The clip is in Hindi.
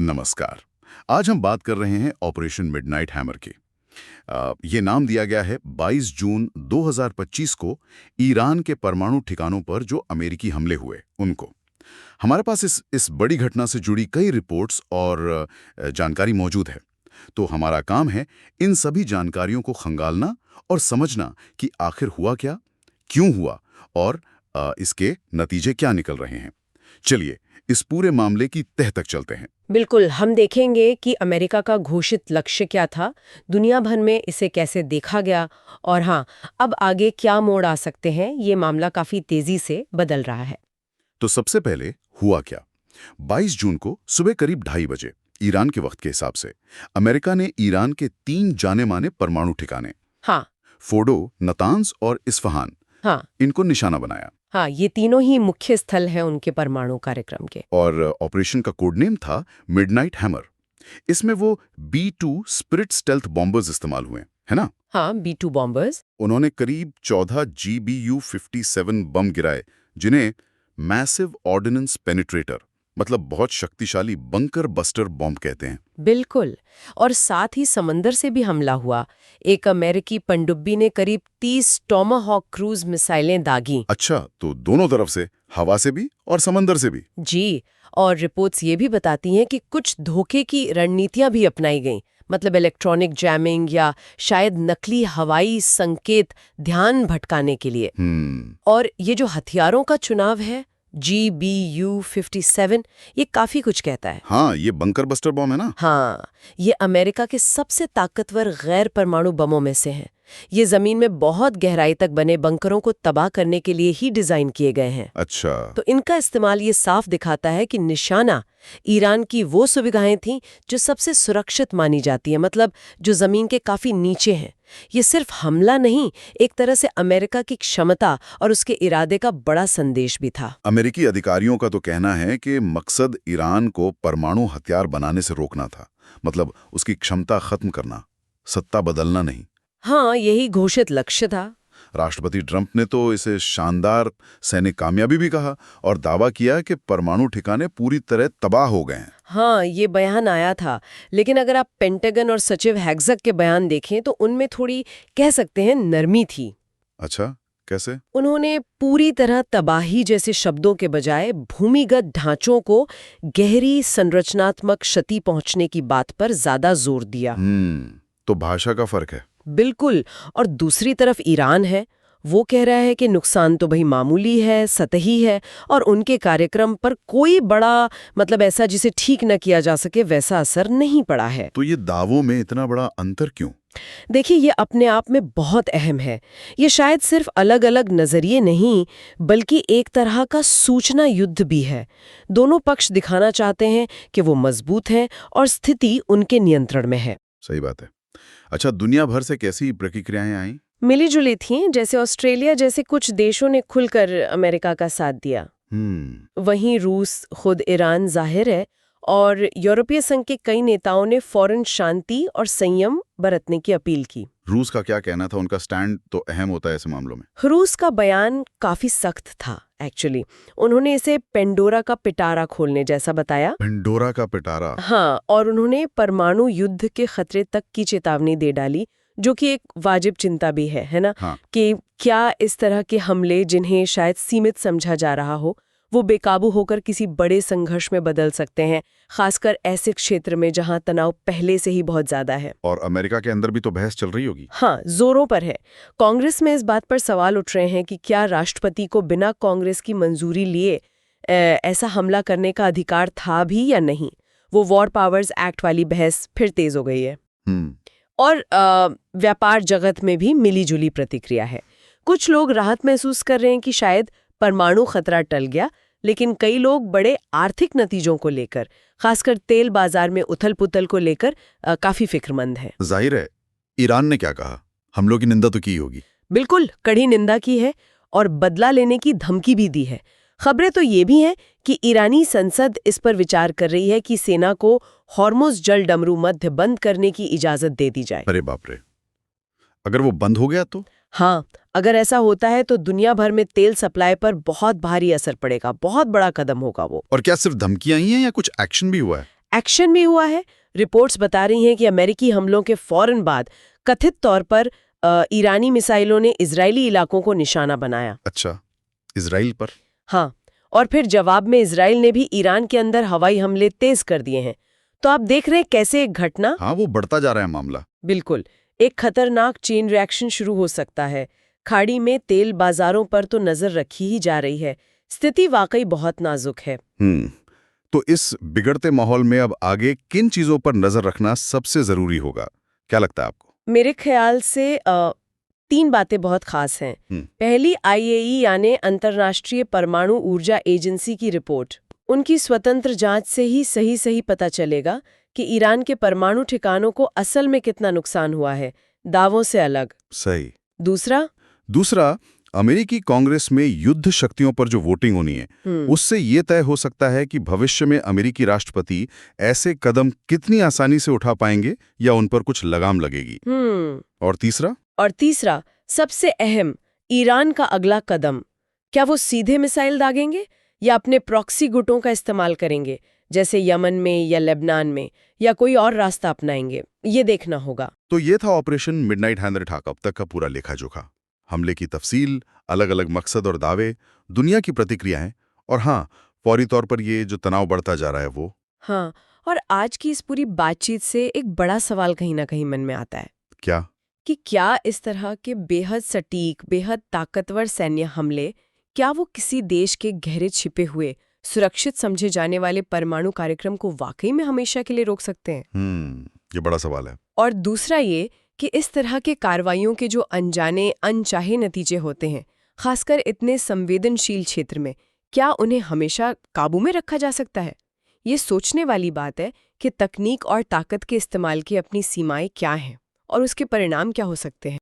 नमस्कार। आज हम बात कर रहे हैं ऑपरेशन मिडनाइट हैमर की। ये नाम दिया गया है 22 जून 2025 को ईरान के परमाणु ठिकानों पर जो अमेरिकी हमले हुए उनको। हमारे पास इस बड़ी घटना से जुड़ी कई रिपोर्ट्स और जानकारी मौजूद है। तो हमारा काम है इन सभी जानकारियों को खंगालना और समझना कि आखिर हुआ क्या, क्यों हुआ और इसके नतीजे क्या निकल रहे हैं। चलिए इस पूरे मामले की तह तक चलते हैं। बिल्कुल, हम देखेंगे कि अमेरिका का घोषित लक्ष्य क्या था, दुनिया भर में इसे कैसे देखा गया और हाँ, अब आगे क्या मोड़ आ सकते हैं, ये मामला काफी तेजी से बदल रहा है। तो सबसे पहले हुआ क्या? 22 जून को सुबह करीब 2:30 बजे ईरान के वक्त के हिसाब से अमेरिका ने ईरान के 3 जाने-माने परमाणु ठिकाने हाँ। फोर्डो, नतांज और इस्फहान हाँ। इनको निशाना बनाया। हाँ, ये तीनों ही मुख्य स्थल हैं उनके परमाणु कार्यक्रम के। और ऑपरेशन का कोड नेम था मिडनाइट हैमर। इसमें वो B-2 स्पिरिट स्टेल्थ बॉम्बर्स इस्तेमाल हुए, है ना? हाँ, B-2 बॉम्बर्स। उन्होंने करीब 14 GBU-57 बम गिराए, जिन्हें मैसिव ऑर्डिनेंस पेनिट्रेटर मतलब बहुत शक्तिशाली बंकर बस्टर बॉम्ब कहते हैं। बिल्कुल, और साथ ही समंदर से भी हमला हुआ। एक अमेरिकी पनडुब्बी ने करीब 30 टॉमाहॉक क्रूज मिसाइलें दागी। अच्छा, तो दोनों तरफ से, हवा से भी और समंदर से भी। जी, और रिपोर्ट्स ये भी बताती हैं कि कुछ धोखे की रणनीतियां भी अपनाई गईं, मतलब इलेक्ट्रॉनिक जैमिंग या शायद नकली हवाई संकेत ध्यान भटकाने के लिए। और ये जो हथियारों का चुनाव है, GBU-57, ये काफी कुछ कहता है। हाँ, ये बंकर बस्टर बॉम्ब है ना? हाँ, ये अमेरिका के सबसे ताकतवर गैर परमाणु बमों में से हैं। ये जमीन में बहुत गहराई तक बने बंकरों को तबाह करने के लिए ही डिजाइन किए गए हैं। अच्छा। तो इनका इस्तेमाल ये साफ दिखाता है कि निशाना ईरान की वो सुविधाएं थीं जो सबसे सुरक्षित मानी जाती है, मतलब जो जमीन के काफी नीचे हैं। ये सिर्फ हमला नहीं, एक तरह से अमेरिका की क्षमता और उसके इरादे का बड़ा संदेश भी था। अमेरिकी अधिकारियों का तो कहना है कि मकसद ईरान को परमाणु हथियार बनाने से रोकना था, मतलब उसकी क्षमता खत्म करना, सत्ता बदलना नहीं। हाँ, यही घोषित लक्ष्य था। राष्ट्रपति ट्रंप ने तो इसे शानदार सैनिक कामयाबी भी कहा और दावा किया कि परमाणु ठिकाने पूरी तरह तबाह हो गए हैं। हाँ, ये बयान आया था, लेकिन अगर आप पेंटागन और सचिव हैग्जक के बयान देखें तो उनमें थोड़ी, कह सकते हैं, नरमी थी। अच्छा, कैसे? उन्होंने पूरी तरह तबाही जैसे शब्दों के बजाय भूमिगत ढांचों को गहरी संरचनात्मक क्षति पहुंचने की बात पर ज्यादा जोर दिया। तो भाषा का फर्क है। बिल्कुल, और दूसरी तरफ ईरान है, वो कह रहा है कि नुकसान तो भाई मामूली है, सतही है और उनके कार्यक्रम पर कोई बड़ा, मतलब ऐसा जिसे ठीक न किया जा सके वैसा असर नहीं पड़ा है। तो ये दावों में इतना बड़ा अंतर क्यों? देखिए, ये अपने आप में बहुत अहम है। ये शायद सिर्फ अलग अलग नजरिए नहीं, बल्कि एक तरह का सूचना युद्ध भी है। दोनों पक्ष दिखाना चाहते हैं कि वो मजबूत हैं और स्थिति उनके नियंत्रण में है। सही बात है। अच्छा, दुनिया भर से कैसी प्रतिक्रियाएं आई? मिली जुली थीं, जैसे ऑस्ट्रेलिया जैसे कुछ देशों ने खुलकर अमेरिका का साथ दिया। वहीं रूस, खुद ईरान जाहिर है, और यूरोपीय संघ के कई नेताओं ने फौरन शांति और संयम बरतने की अपील की। रूस का क्या कहना था? उनका स्टैंड तो अहम होता है ऐसे मामलों में। रूस का बयान काफी सख्त था एक्चुअली। उन्होंने इसे पेंडोरा का पिटारा खोलने जैसा बताया। पेंडोरा का पिटारा? हाँ, और उन्होंने परमाणु युद्ध के खतरे तक की चेतावनी दे डाली, जो कि एक वाजिब चिंता भी है ना? हाँ। कि क्या इस तरह के हमले, जिन्हें शायद सीमित समझा जा रहा हो, वो बेकाबू होकर किसी बड़े संघर्ष में बदल सकते हैं, खासकर ऐसे क्षेत्र में जहां तनाव पहले से ही बहुत ज्यादा है। और अमेरिका के अंदर भी तो बहस चल रही होगी। हाँ, जोरों पर है। कांग्रेस में इस बात पर सवाल उठ रहे हैं कि क्या राष्ट्रपति को बिना कांग्रेस की मंजूरी लिए ऐसा हमला करने का अधिकार था भी या नहीं। वो वॉर पावर्स एक्ट वाली बहस फिर तेज हो गई है। और व्यापार जगत में भी मिलीजुली प्रतिक्रिया है। कुछ लोग राहत महसूस कर रहे हैं कि शायद परमाणु खतरा टल गया, लेकिन कई लोग बड़े आर्थिक नतीजों को लेकर, खासकर तेल बाजार में उथल-पुथल को लेकर काफी फिक्रमंद हैं। जाहिर है, ईरान ने क्या कहा? हमलों की निंदा तो की होगी। बिल्कुल, कड़ी निंदा की है और बदला लेने की धमकी भी दी है। खबरें तो ये भी हैं कि ईरानी संसद इस पर विचार कर रही है कि सेना को हॉर्मुज़ जल डमरू मध्य बंद करने की इजाजत दे दी जाए। अरे बाप रे! अगर वो बंद हो गया तो? हाँ, अगर ऐसा होता है तो दुनिया भर में तेल सप्लाई पर बहुत भारी असर पड़ेगा। बहुत बड़ा कदम होगा वो। और क्या सिर्फ धमकियां ही हैं या कुछ एक्शन भी हुआ है? एक्शन में हुआ है। रिपोर्ट्स बता रही हैं कि अमेरिकी हमलों के फौरन बाद कथित तौर पर ईरानी मिसाइलों ने इजरायली इलाकों को निशाना बनाया। अच्छा, इजराइल पर? हाँ, और फिर जवाब में इजराइल ने भी ईरान के अंदर हवाई हमले तेज कर दिए हैं। तो आप देख रहे हैं कैसे एक घटना, हाँ, वो बढ़ता जा रहा है मामला। बिल्कुल एक खतरनाक चेन रिएक्शन शुरू हो सकता है। खाड़ी में तेल बाजारों पर तो नजर रखी ही जा रही है। स्थिति वाकई बहुत नाजुक है। तो इस बिगड़ते माहौल में अब आगे किन चीजों पर नजर रखना सबसे जरूरी होगा, क्या लगता है आपको? मेरे ख्याल से 3 बातें बहुत खास हैं। पहली, IAEA यानी अंतर्राष्ट्रीय परमाणु ऊर्जा एजेंसी की रिपोर्ट। उनकी स्वतंत्र जांच से ही सही पता चलेगा कि ईरान के परमाणु ठिकानों को असल में कितना नुकसान हुआ है, दावों से अलग। सही। दूसरा, अमेरिकी कांग्रेस में युद्ध शक्तियों पर जो वोटिंग होनी है, उससे ये तय हो सकता है कि भविष्य में अमेरिकी राष्ट्रपति ऐसे कदम कितनी आसानी से उठा पाएंगे या उन पर कुछ लगाम लगेगी। और तीसरा, सबसे अहम, ईरान का अगला कदम। क्या वो सीधे मिसाइल दागेंगे या अपने प्रॉक्सी गुटों का इस्तेमाल करेंगे, जैसे यमन में या लेबनान में, या कोई और रास्ता अपनाएंगे? ये देखना होगा। तो ये था ऑपरेशन मिडनाइट हैमर अटैक अब तक का पूरा लेखा जोखा। हमले की तफसील, अलग अलग मकसद और दावे, दुनिया की प्रतिक्रियाएं, और हाँ, फौरी तौर पर ये जो तनाव बढ़ता जा रहा है वो। हाँ, और आज की इस पूरी बातचीत से एक बड़ा सवाल कहीं ना कहीं मन में आता है। क्या? कि क्या इस तरह के बेहद सटीक, बेहद ताकतवर सैन्य हमले, क्या वो किसी देश के गहरे छिपे हुए, सुरक्षित समझे जाने वाले परमाणु कार्यक्रम को वाकई में हमेशा के लिए रोक सकते हैं? ये बड़ा सवाल है। और दूसरा ये कि इस तरह के कार्रवाइयों के जो अनजाने, अनचाहे नतीजे होते हैं, खासकर इतने संवेदनशील क्षेत्र में, क्या उन्हें हमेशा काबू में रखा जा सकता है? ये सोचने वाली बात है कि तकनीक और ताकत के इस्तेमाल की अपनी सीमाएं क्या हैं और उसके परिणाम क्या हो सकते हैं।